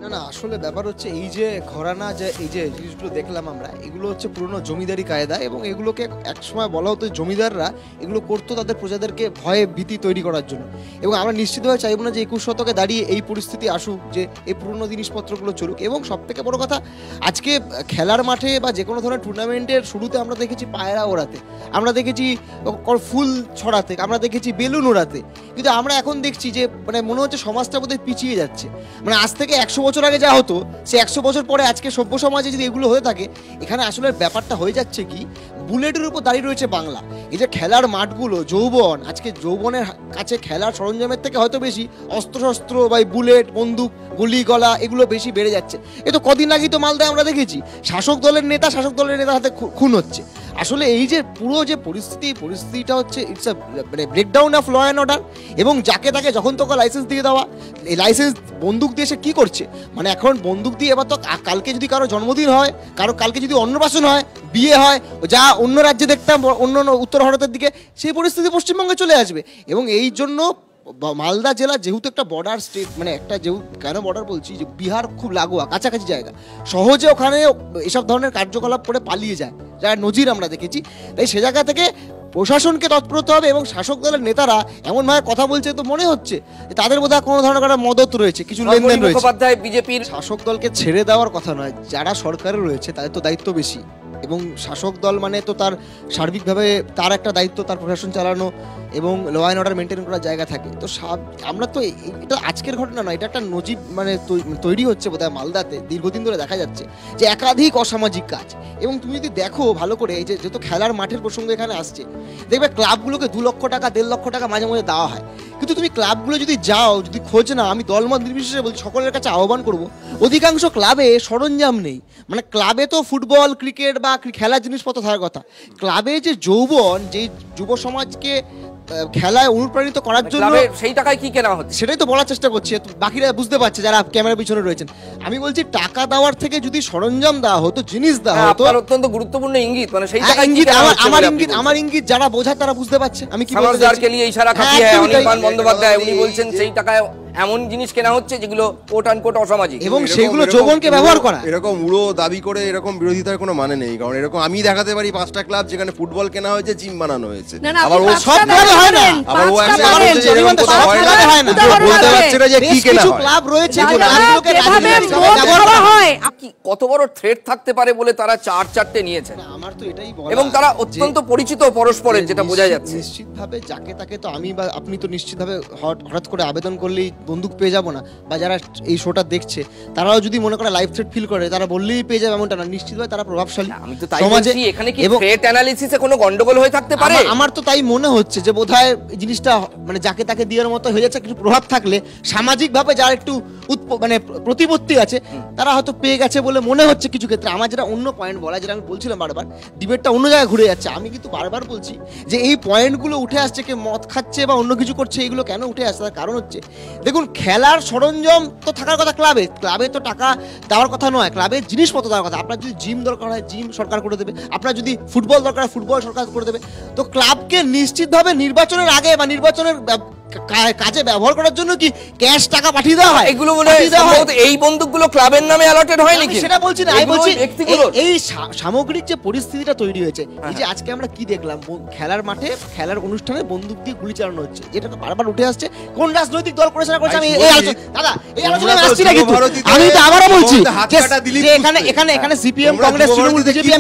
না না আসলে ব্যাপার হচ্ছে এই যে ঘরানা যে এই যে জিনিসগুলো দেখলাম আমরা এগুলো হচ্ছে পুরনো জমিদারি কায়দা এবং এগুলোকে একসময় বলা হতো জমিদাররা এগুলো করতো তাদের প্রজাদেরকে ভয়ে ভীতি তৈরি করার জন্য। এবং আমরা নিশ্চিতভাবে চাইবো না যে 21 শতকে দাঁড়িয়ে এই পরিস্থিতি আসুক যে এই পুরনো জিনিসপত্রগুলো চলুক। এবং সব থেকে বড় কথা আজকে খেলার মাঠে বা যে কোনো ধরনের টুর্নামেন্টের শুরুতে আমরা দেখেছি পায়রা ওড়াতে, আমরা দেখেছি ফুল ছড়াতে, আমরা দেখেছি বেলুন ওড়াতে, কিন্তু আমরা এখন দেখছি যে মানে মনে হচ্ছে সমাজটা বোধহয় পিছিয়ে যাচ্ছে। মানে আজ থেকে 100 বছর আগে যা হতো সে 100 বছর পরে আজকে সভ্য সমাজে যদি এগুলো হয়ে থাকে, এখানে আসলে ব্যাপারটা হয়ে যাচ্ছে কি বুলেটের উপর দাঁড়িয়ে রয়েছে বাংলা। এই যে খেলার মাঠগুলো যৌবন, আজকে যৌবনের কাছে খেলার সরঞ্জামের থেকে হয়তো বেশি অস্ত্রশস্ত্র বা বুলেট বন্দুক গুলি গলা এগুলো বেশি বেড়ে যাচ্ছে। এ তো কদিন আগেই তো মালদায় আমরা দেখেছি শাসক দলের নেতার হাতে খুন হচ্ছে। আসলে এই যে পুরো যে পরিস্থিতিটা হচ্ছে ইটস আ মানে breakdown of law and order. এবং যাকে তাকে যখন তখন লাইসেন্স দিয়ে দেওয়া, এই লাইসেন্স বন্দুক দিয়ে সে কী করছে, মানে এখন বন্দুক দিয়ে এবার তো কালকে যদি কারো জন্মদিন হয়, কালকে যদি অন্নপ্রাশন হয়, বিয়ে হয়, যা অন্য রাজ্যে দেখতাম অন্য উত্তর ভারতের দিকে, সেই পরিস্থিতি পশ্চিমবঙ্গে চলে আসবে। এবং এই জন্য মালদা জেলা যেহেতু একটা বর্ডার স্টেট, মানে একটা যেহেতু কেন বর্ডার বলছি যে বিহার খুব লাগোয়া কাছাকাছি জায়গা, সহজে ওখানে এসব ধরনের কার্যকলাপ করে পালিয়ে যায়, যার নজির আমরা দেখেছি। তাই সে জায়গা থেকে প্রশাসনকে তৎপর হতে হবে। এবং শাসক দলের নেতারা এমনভাবে কথা বলছে তো মনে হচ্ছে তাদের বোধহয় কোনো ধরনের একটা মদত রয়েছে, কিছু লেনদেন রয়েছে। বিজেপির শাসক দলকে ছেড়ে দেওয়ার কথা নয়, যারা সরকারে রয়েছে তাদের তো দায়িত্ব বেশি। এবং শাসক দল মানে তো তার সার্বিকভাবে তার একটা দায়িত্ব, তার প্রশাসন চালানো এবং ল অ্যান্ড অর্ডার মেনটেন করার জায়গা থাকে। তো আমরা তো এটা আজকের ঘটনা নয়, এটা একটা নজির মানে তৈরি হচ্ছে বোধহয় মালদাতে, দীর্ঘদিন ধরে দেখা যাচ্ছে যে একাধিক অসামাজিক কাজ। এবং তুমি যদি দেখো ভালো করে, এই যে যেহেতু খেলার মাঠের প্রসঙ্গ এখানে আসছে, দেখবে ক্লাবগুলোকে 2 লক্ষ টাকা 1.5 লক্ষ টাকা মাঝে মাঝে দেওয়া হয়। কিন্তু তুমি ক্লাবগুলো যদি যাও, যদি খোঁজ না, আমি দলমত নির্বিশেষে বলছি, সকলের কাছে আহ্বান করব, অধিকাংশ ক্লাবে সরঞ্জাম নেই। মানে ক্লাবে তো ফুটবল ক্রিকেট বা খেলার জিনিসপত্র থাকার কথা, ক্লাবে যে যৌবন, যে যুব সমাজকে খেলায় অনুপ্রাণিত করার জন্য সেই টাকায় কি কেনা হচ্ছে সেটাই তো বলার চেষ্টা করছি। বাকিরা বুঝতে পারছে যারা ক্যামেরার পিছনে রয়েছেন। আমি বলছি টাকা দেওয়ার থেকে যদি সরঞ্জাম দেওয়া হতো, জিনিস দেওয়া হতো। অত্যন্ত গুরুত্বপূর্ণ ইঙ্গিত, মানে সেই টাকা আমার ইঙ্গিত যারা বোঝায় তারা বুঝতে পারছে আমি কি বলতে চাইছি। অনির্বাণ বন্দ্যোপাধ্যায় উনি বলছেন সেই টাকায় এমন জিনিস কেনা হচ্ছে যেগুলো কোট আন কোট অসামাজিক, এবং সেগুলো যৌবনকে ব্যবহার করা। এরকম উড়ো দাবি করে এরকম বিরোধিতার কোনো মানে নেই। কারণ এরকম আমি দেখাতে পারি 5টা ক্লাব যেখানে ফুটবল কেনা হয়েছে, জিম বানানো হয়েছে। আবার ও সব ক্লাবে হয় না, আবার ও একটা হয় না, বলতে পারছে না যে কি কেনা হয়। ক্লাব রয়েছে ক্লাবগুলোকে ব্যবহার হয়। কত বড় থ্রেট থাকতে পারে বলে তারা 4-4টে নিয়েছে। আমার তো এটাই বলা, এবং তারা অত্যন্ত পরিচিত পরস্পরের, যেটা বোঝা যাচ্ছে। নিশ্চিতভাবে যাকে তাকে তো আমি বা আপনি তো নিশ্চিতভাবে হঠাৎ করে আবেদন করলেই বন্দুক পেয়ে যাবো না। বা যারা এই শোটা দেখছে তারাও যদি মনে করে লাইফ থ্রেট ফিল করে, তারা বললেই পেয়ে যাবে এমনটা না। নিশ্চিতভাবে তারা প্রভাবশালী। আমি তো তাই বলছি, এখানে কি থ্রেট অ্যানালিসিসে কোনো গন্ডগোল হয়ে থাকতে পারে? আমার তো তাই মনে হচ্ছে যে বোধহয় জিনিসটা মানে যাকে তাকে দেওয়ার মতো হয়ে যাচ্ছে। কিছু প্রভাব থাকলে সামাজিকভাবে যারা একটু মানে প্রতিপত্তি আছে তারা হয়তো পেয়ে গেছে বলে মনে হচ্ছে কিছু ক্ষেত্রে। আমার যেটা অন্য পয়েন্ট বলা, যেটা আমি বলছিলাম বারবার, ডিবেটটা অন্য জায়গায় ঘুরে যাচ্ছে। আমি কিন্তু বারবার বলছি যে এই পয়েন্টগুলো উঠে আসছে, কে মদ খাচ্ছে বা অন্য কিছু করছে, এগুলো কেন উঠে আসছে তার কারণ হচ্ছে, দেখুন খেলার সরঞ্জাম তো থাকার কথা ক্লাবে তো টাকা দেওয়ার কথা নয়, ক্লাবে জিনিসপত্র দেওয়ার কথা। আপনার যদি জিম দরকার হয় জিম সরকার করে দেবে, আপনার যদি ফুটবল দরকার হয় ফুটবল সরকার করে দেবে। তো ক্লাবকে নিশ্চিতভাবে নির্বাচনের আগে বা নির্বাচনের কাজে ব্যবহার করার জন্য কি ক্যাশ টাকা পাঠিয়ে দেওয়া হয়? এগুলো বলে এই বন্দুকগুলো ক্লাবের নামে অ্যালটেড হয় নাকি? সেটা বলছি না, আমি বলছি এই সামগ্রিক যে পরিস্থিতিটা তৈরি হয়েছে, এই যে আজকে আমরা কি দেখলাম, খেলার মাঠে খেলার অনুষ্ঠানে বন্দুক দিয়ে গুলি চালানো হচ্ছে, যেটা বারবার উঠে আসছে। কোন রাজনৈতিক দল করেছে না করেছে আমি এই আলোচনা, দাদা এই আলোচনা আসছি না, কিন্তু আমি তো আবারও বলছি যে এখানে সিপিএম কংগ্রেস তৃণমূল বিজেপি